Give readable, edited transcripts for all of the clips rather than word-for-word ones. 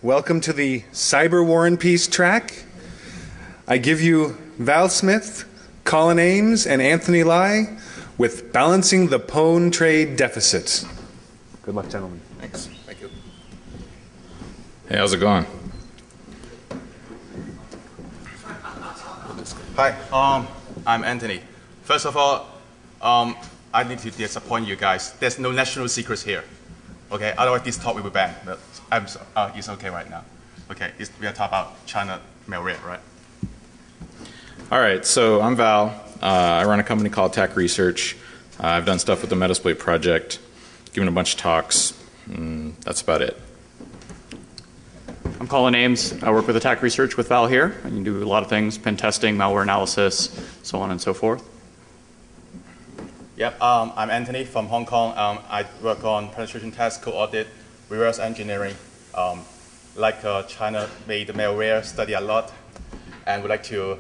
Welcome to the Cyber War and Peace track. I give you Val Smith, Colin Ames, and Anthony Lai with Balancing the Pwn Trade Deficit. Good luck, gentlemen. Thanks. Thank you. Hey, how's it going? Hi, I'm Anthony. First of all, I need to disappoint you guys. There's no national secrets here. Okay, otherwise this talk will be banned. But it's okay right now. Okay, we are talking about China malware, right? All right, so I'm Val. I run a company called Tech Research. I've done stuff with the Metasploit project, given a bunch of talks. That's about it. I'm Colin Ames. I work with Attack Research with Val here. I can do a lot of things, pen testing, malware analysis, so on and so forth. Yep, I'm Anthony from Hong Kong. I work on penetration test, code audit, reverse engineering. China made malware, study a lot, and would like to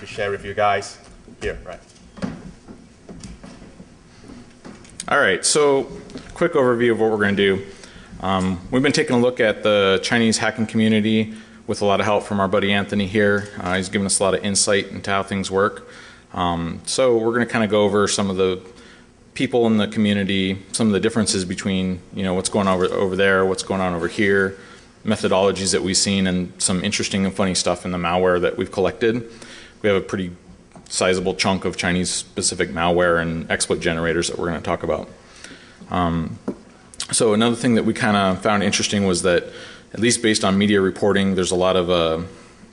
share with you guys here, right? All right, so quick overview of what we're going to do. We've been taking a look at the Chinese hacking community with a lot of help from our buddy Anthony here. He's given us a lot of insight into how things work. So we're going to kind of go over some of the people in the community, some of the differences between what's going on over there, what's going on over here, methodologies that we've seen, and some interesting and funny stuff in the malware that we've collected. We have a pretty sizable chunk of Chinese-specific malware and exploit generators that we're going to talk about. So another thing that we kind of found interesting was that, at least based on media reporting, there's a lot of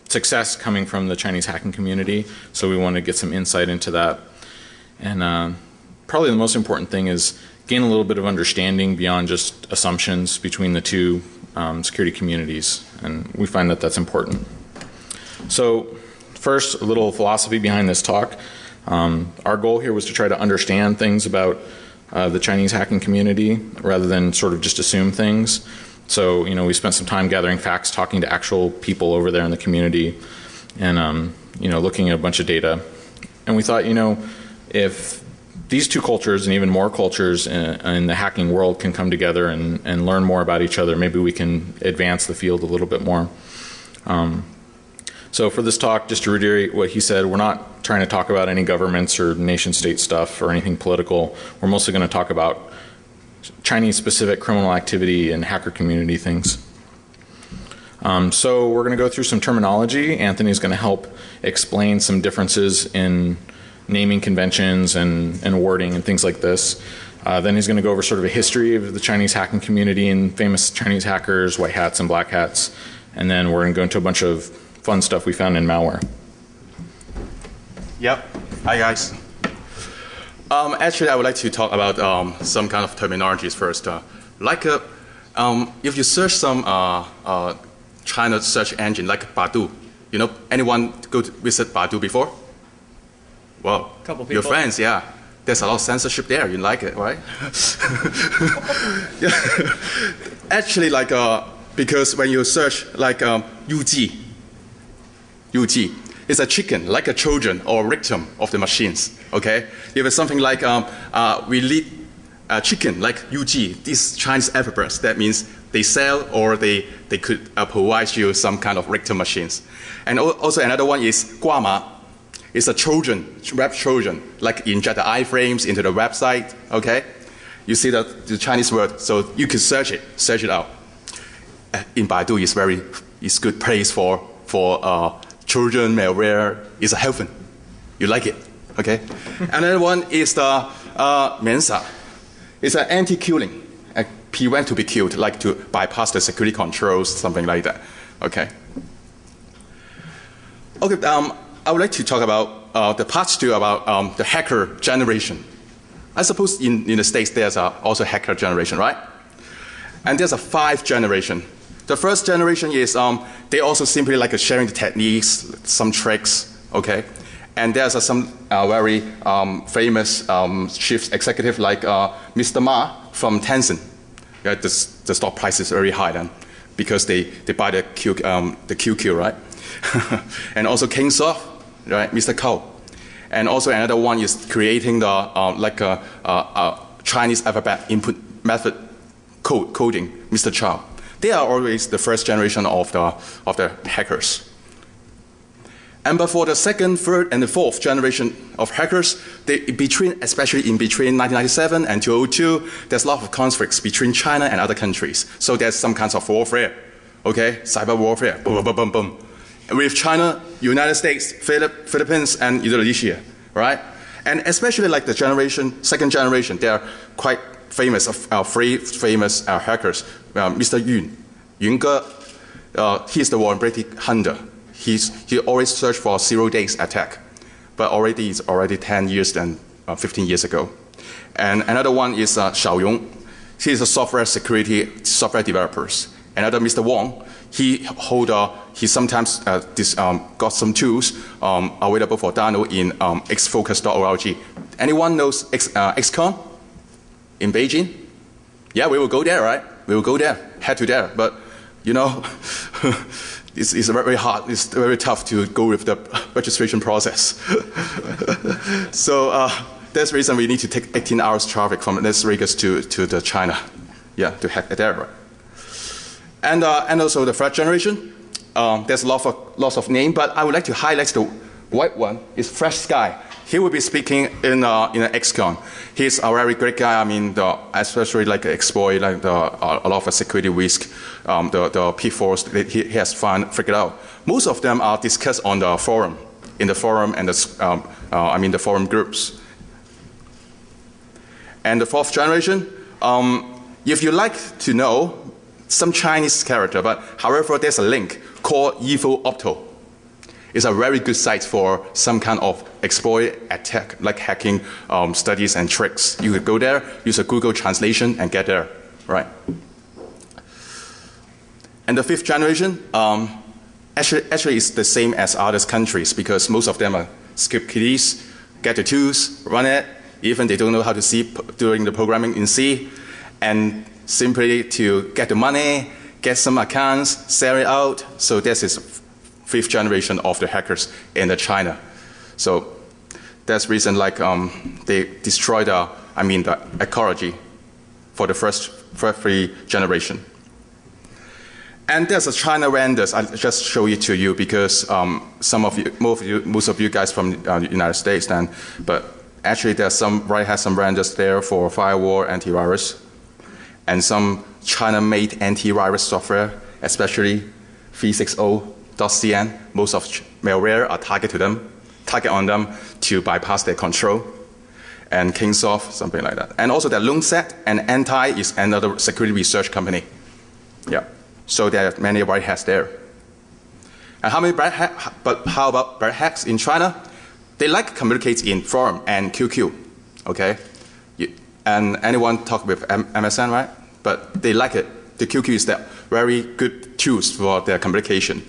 success coming from the Chinese hacking community. So we want to get some insight into that. And probably the most important thing is gain a little bit of understanding beyond just assumptions between the two security communities. And we find that that's important. So first, a little philosophy behind this talk. Our goal here was to try to understand things about the Chinese hacking community rather than sort of just assume things. So, we spent some time gathering facts, talking to actual people over there in the community, and, looking at a bunch of data. And we thought, if these two cultures and even more cultures in the hacking world can come together and learn more about each other, maybe we can advance the field a little bit more. So for this talk, just to reiterate what he said, we're not trying to talk about any governments or nation-state stuff or anything political. We're mostly going to talk about Chinese-specific criminal activity and hacker community things. So we're going to go through some terminology. Anthony's going to help explain some differences in naming conventions and wording and things like this. Then he's going to go over sort of a history of the Chinese hacking community and famous Chinese hackers, Whitehats and Blackhats. And then we're going to go into a bunch of fun stuff we found in malware. Yep. Hi, guys. Actually, I would like to talk about some kind of terminologies first. If you search some China search engine like Baidu, anyone go to visit Baidu before? Well, couple people. Your friends, yeah. There's a lot of censorship there. You like it, right? Yeah. Actually, because when you search UG, it's a chicken, like a Trojan or a victim of the machines. Okay, if it's something like we lead chicken, like UG, these Chinese alphabets, that means they sell or they could provide you some kind of victim machines. And also another one is Guama. It's a Trojan, web Trojan, like inject the iframes into the website. Okay, you see the Chinese word, so you can search it out. In Baidu, it's good place for Trojan malware. It's a heaven. You like it, okay? Another one is the Mensa. It's an anti-killing, prevent to be killed, like to bypass the security controls, something like that. Okay. Okay. I would like to talk about the part 2 about the hacker generation. I suppose in the States there's also hacker generation, right? And there's a 5 generation. The first generation is they also simply sharing the techniques, some tricks, okay? And there's some very famous chief executive like Mr. Ma from Tencent. Yeah, the stock price is very high then because they buy the QQ, right? And also Kingsoft, right? Mr. Kao. And also another one is creating the Chinese alphabet input method coding, Mr. Chow. They are always the first generation of the hackers. And but for the second, third, and the fourth generation of hackers, especially in between 1997 and 2002, there's a lot of conflicts between China and other countries. So there's some kinds of warfare, okay? Cyber warfare, boom, boom, boom, boom. With China, United States, Philippines, and Indonesia, right? And especially like the second generation, they are quite famous, three famous hackers. Mr. Yun Ge, he's the vulnerability hunter. He always searched for 0 days attack, but it's already 10 years and 15 years ago. And another one is Xiaoyong. He's a software developers. Another Mr. Wang. He sometimes got some tools available for download in xfocus.org. Anyone knows XCon in Beijing? Yeah, we will go there, right? We will go there, head to there. But you know, it's very hard. It's very tough to go with the registration process. So that's the reason we need to take 18 hours traffic from Las Vegas to the China, yeah, to hack there, right? And also the third generation. There's lots of names, but I would like to highlight the white one. Is Fresh Sky. He will be speaking in an XCon. He's a very great guy. I mean, especially like exploit, like a lot of security risk, the pitfalls that he has figured out. Most of them are discussed on the forum, and the forum groups. And the fourth generation, if you like to know some Chinese character, but however, there's a link called Evil Opto. It's a very good site for some kind of exploit attack, like hacking studies and tricks. You could go there, use a Google translation, and get there, right? And the fifth generation, actually is the same as other countries because most of them are script kiddies, get the tools, run it, even they don't know how to C during the programming in C, and simply to get the money, get some accounts, sell it out. So this is fifth generation of the hackers in China. So that's the reason like they destroyed the ecology for the first three generation. And there's a China vendors. I'll just show it to you because most of you guys from the United States then, but actually there's some vendors there for firewall antivirus and some China-made antivirus software, especially 360.cn. Most of malware are target on them to bypass their control. And Kingsoft, something like that. And also the LoonSet and Anti is another security research company. Yeah. So there are many Whitehats there. And how about Blackhats in China? They like to communicate in forum and QQ. Okay? And anyone talk with MSN, right? But they like it. The QQ is the very good tools for their communication.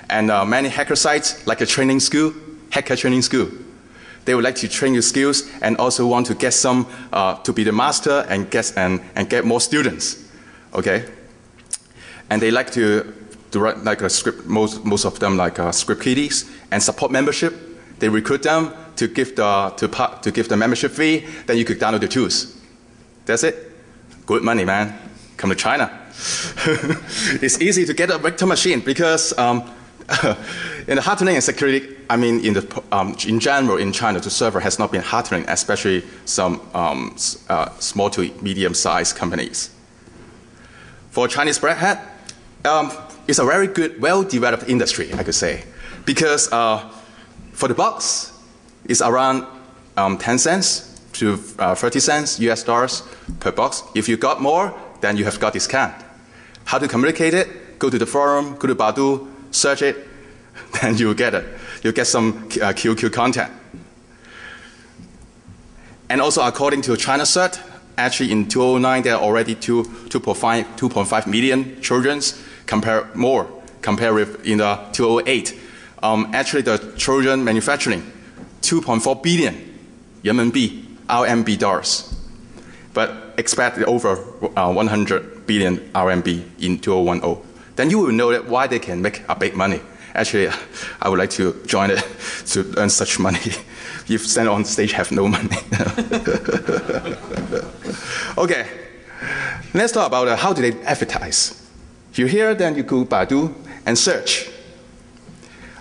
And many hacker sites, like a training school, hacker training school, they would like to train your skills and also want to get some to be the master and get more students. Okay? And they like to write like a script, most of them like script kiddies and support membership. They recruit them to give the membership fee, then you could download the tools. That's it. Good money, man. Come to China. It's easy to get a vector machine because in the hardening and security, I mean, in general in China, the server has not been hardening, especially some small to medium-sized companies. For Chinese Blackhat, it's a very good, well-developed industry, I could say, because for the box, it's around 10 cents to 30 cents US dollars per box. If you got more, then you have got discount. How to communicate it? Go to the forum, go to Baidu, search it, then you'll get it. You'll get some QQ content. And also, according to China Cert, actually in 2009, there are already 2.5 million children, compare with in the 2008. Actually, the children manufacturing 2.4 billion RMB dollars. But expect over 100 billion RMB in 2010. Then you will know that why they can make a big money. Actually, I would like to join it to earn such money. If stand on stage have no money. Okay, let's talk about how do they advertise. You hear, then you go Baidu and search.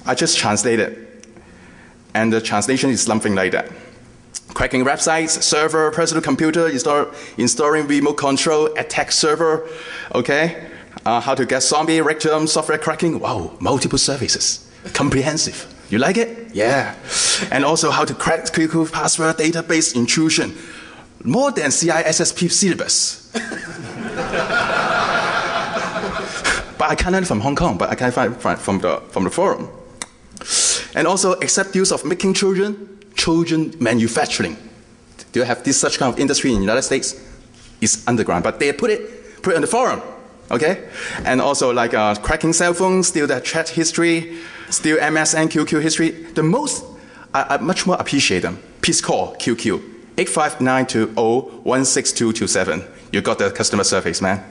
I just translated, and the translation is something like that. Cracking websites, server, personal computer, installing remote control, attack server, okay? How to get zombie, victim, software cracking, wow, multiple services, comprehensive. You like it? Yeah. And also how to crack critical password, database intrusion, more than CISSP syllabus. But I can't learn from Hong Kong, but I can find from the forum. And also accept use of making children manufacturing. Do you have this such kind of industry in the United States? It's underground, but they put it on the forum, okay? And also like cracking cell phones, steal their chat history, steal MSN, QQ history. The most, I much more appreciate them. Please call QQ 85920-16227. You got the customer service, man.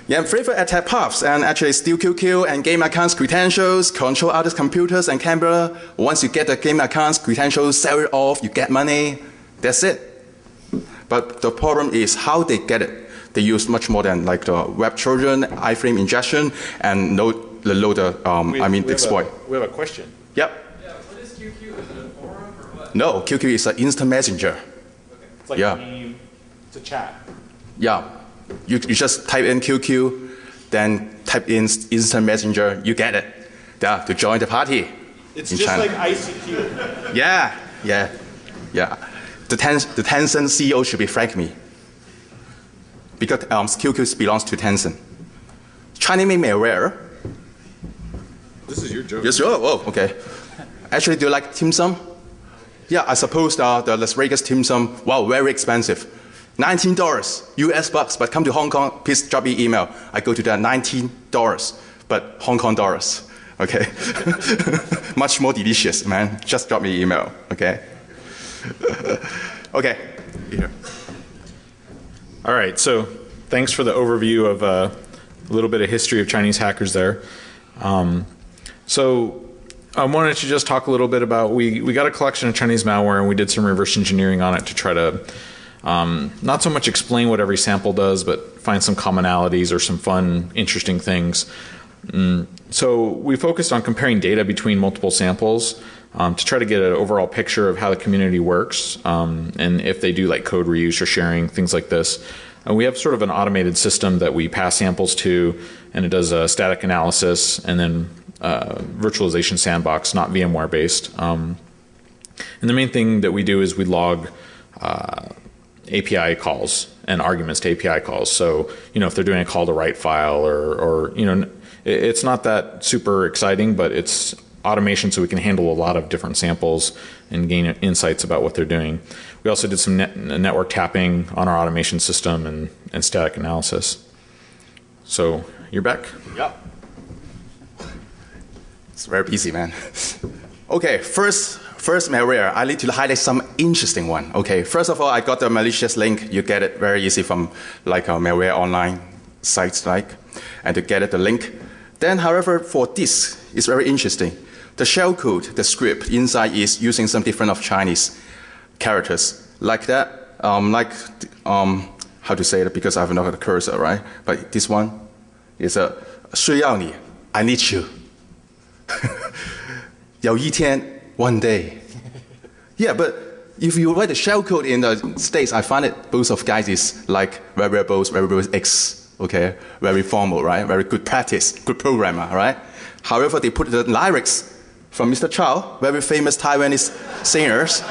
Yeah, favorite attack paths, and actually steal QQ and game accounts credentials, control others' computers and camera. Once you get the game accounts credentials, sell it off, you get money. That's it. But the problem is how they get it. They use much more than like the web trojan, iframe injection, and exploit. We have a question. Yep. Yeah, what is QQ? Is it a forum or what? No, QQ is an instant messenger. Okay. It's like a meme. It's a chat. Yeah. You just type in QQ, then type in instant messenger, you get it. Yeah, to join the party. It's in just China. like ICQ. Yeah. The Tencent CEO should be frank me. Because QQ belongs to Tencent. Chinese made malware. This is your joke. Yes, sure. Oh, okay. Actually, do you like dim sum? Yeah, I suppose the Las Vegas dim sum, wow, very expensive. $19 US bucks, but come to Hong Kong, please drop me email. I go to that $19, but Hong Kong dollars, okay? Much more delicious, man. Just drop me email, okay? Okay, here. All right, so thanks for the overview of a little bit of history of Chinese hackers there. So I wanted to just talk a little bit about, we got a collection of Chinese malware and we did some reverse engineering on it to try to not so much explain what every sample does, but find some commonalities or some fun, interesting things. So we focused on comparing data between multiple samples to try to get an overall picture of how the community works and if they do like code reuse or sharing, things like this. And we have sort of an automated system that we pass samples to, and it does a static analysis and then virtualization sandbox, not VMware based. And the main thing that we do is we log API calls and arguments to API calls. So, if they're doing a call to write file or it's not that super exciting, but it's automation so we can handle a lot of different samples and gain insights about what they're doing. We also did some network tapping on our automation system and static analysis. So, you're back? Yep. It's very busy, man. Okay, first malware, I need to highlight some interesting one. Okay, first of all, I got the malicious link. You get it very easy from like a malware online sites and to get it the link. Then, however, for this, it's very interesting. The shellcode, the script inside is using some different of Chinese characters like that. How to say it because I have not got a cursor, right? But this one is a 需要你, I need you. 有一天 one day. Yeah, but if you write the shellcode in the States, I find it both of guys is like variables X, okay? Very formal, right? Very good practice, good programmer, right? However, they put the lyrics from Mr. Chow, very famous Taiwanese singers,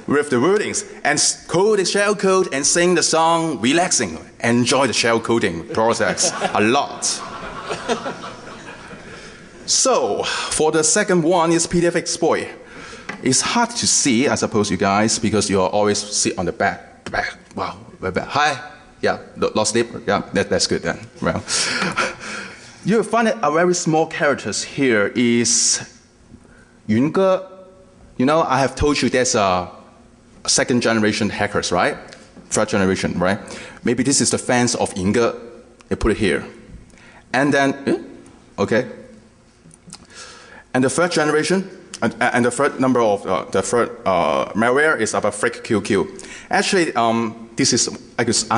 with the wordings, and code the shellcode and sing the song relaxing. Enjoy the shellcoding process a lot. So, for the second one is PDF exploit. It's hard to see, I suppose, you guys, because you always sit on the back. Wow, very back. Hi. Yeah, lost sleep. Yeah, that's good then. Well, you'll find a very small characters here is Yunge. I have told you there's a second generation hackers, right? Third generation, right? Maybe this is the fans of Yunge. They put it here. And then, okay. And the third generation, and the third number of the third malware is about fake QQ. Actually, this is, I guess,